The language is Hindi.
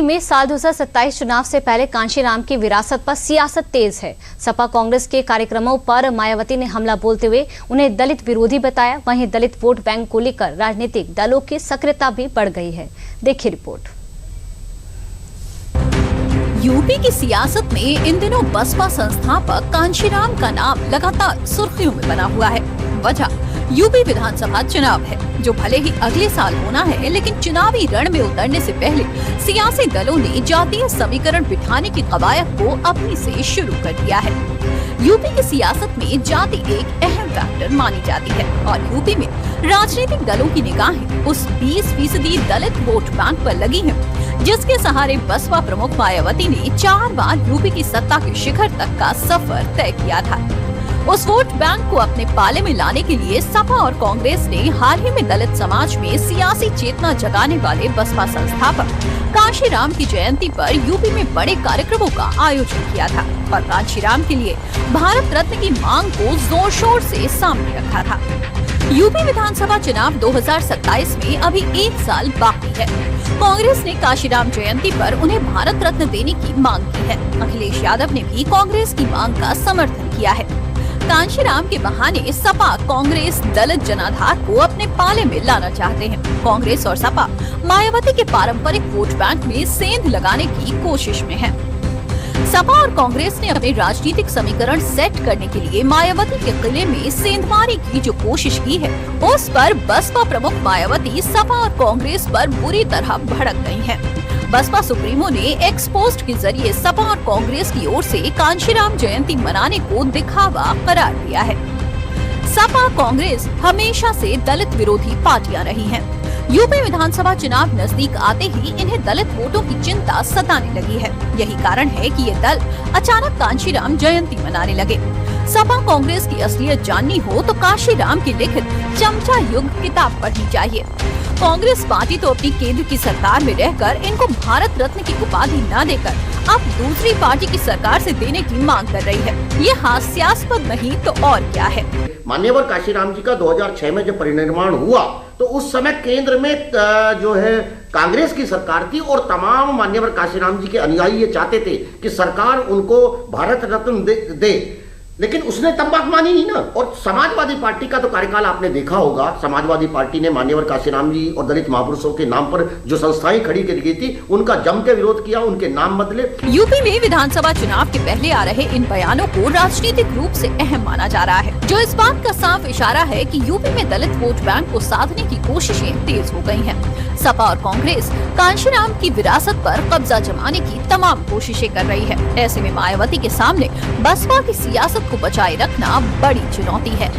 में साल 2027 चुनाव से पहले कांशीराम की विरासत पर सियासत तेज है। सपा कांग्रेस के कार्यक्रमों पर मायावती ने हमला बोलते हुए उन्हें दलित विरोधी बताया। वहीं दलित वोट बैंक को लेकर राजनीतिक दलों की सक्रियता भी बढ़ गई है। देखिए रिपोर्ट। यूपी की सियासत में इन दिनों बसपा संस्थापक कांशीराम का नाम लगातार सुर्खियों में बना हुआ है। वजह यूपी विधानसभा चुनाव है, जो भले ही अगले साल होना है, लेकिन चुनावी रण में उतरने से पहले सियासी दलों ने जातीय समीकरण बिठाने की कवायद को अभी से शुरू कर दिया है। यूपी की सियासत में जाति एक अहम फैक्टर मानी जाती है और यूपी में राजनीतिक दलों की निगाहें उस 20% दलित वोट बैंक पर लगी हैं, जिसके सहारे बसपा प्रमुख मायावती ने 4 बार यूपी की सत्ता के शिखर तक का सफर तय किया था। उस वोट बैंक को अपने पाले में लाने के लिए सपा और कांग्रेस ने हाल ही में दलित समाज में सियासी चेतना जगाने वाले बसपा संस्थापक कांशीराम की जयंती पर यूपी में बड़े कार्यक्रमों का आयोजन किया था और कांशीराम के लिए भारत रत्न की मांग को जोर शोर से सामने रखा था। यूपी विधानसभा चुनाव 2027 में अभी 1 साल बाकी है। कांग्रेस ने कांशीराम जयंती पर उन्हें भारत रत्न देने की मांग की है। अखिलेश यादव ने भी कांग्रेस की मांग का समर्थन किया है। कांशीराम के बहाने सपा कांग्रेस दलित जनाधार को अपने पाले में लाना चाहते हैं। कांग्रेस और सपा मायावती के पारंपरिक वोट बैंक में सेंध लगाने की कोशिश में है। सपा और कांग्रेस ने अपने राजनीतिक समीकरण सेट करने के लिए मायावती के किले में सेंधमारी की जो कोशिश की है, उस पर बसपा प्रमुख मायावती सपा और कांग्रेस पर बुरी तरह भड़क गई हैं। बसपा सुप्रीमो ने एक्स पोस्ट के जरिए सपा और कांग्रेस की ओर से कांशीराम जयंती मनाने को दिखावा करार दिया है। सपा कांग्रेस हमेशा से दलित विरोधी पार्टियां रही हैं। यूपी विधानसभा चुनाव नजदीक आते ही इन्हें दलित वोटों की चिंता सताने लगी है। यही कारण है कि ये दल अचानक कांशीराम जयंती मनाने लगे। सपा कांग्रेस की असलियत जाननी हो तो कांशीराम की लिखित चमचा युग किताब पढ़नी चाहिए। कांग्रेस पार्टी तो अपनी केंद्र की सरकार में रहकर इनको भारत रत्न की उपाधि न देकर अब दूसरी पार्टी की सरकार से देने की मांग कर रही है। ये हास्यास्पद नहीं तो और क्या है। मान्यवर कांशीराम जी का 2006 में जब परिनिर्माण हुआ तो उस समय केंद्र में जो है कांग्रेस की सरकार थी और तमाम मान्यवर कांशीराम जी के अनुयायी ये चाहते थे कि सरकार उनको भारत रत्न दे, लेकिन उसने तब बात मानी नहीं ना। और समाजवादी पार्टी का तो कार्यकाल आपने देखा होगा। समाजवादी पार्टी ने मान्यवर कांशीराम जी और दलित महापुरुषों के नाम पर जो संस्थाएं खड़ी की गई थी, उनका जम के विरोध किया, उनके नाम बदले। यूपी में विधानसभा चुनाव के पहले आ रहे इन बयानों को राजनीतिक रूप से अहम माना जा रहा है, जो इस बात का साफ इशारा है कि यूपी में दलित वोट बैंक को साधने की कोशिशें तेज हो गई हैं। सपा और कांग्रेस कांशीराम की विरासत पर कब्जा जमाने की तमाम कोशिशें कर रही है। ऐसे में मायावती के सामने बसपा की सियासत को बचाए रखना बड़ी चुनौती है।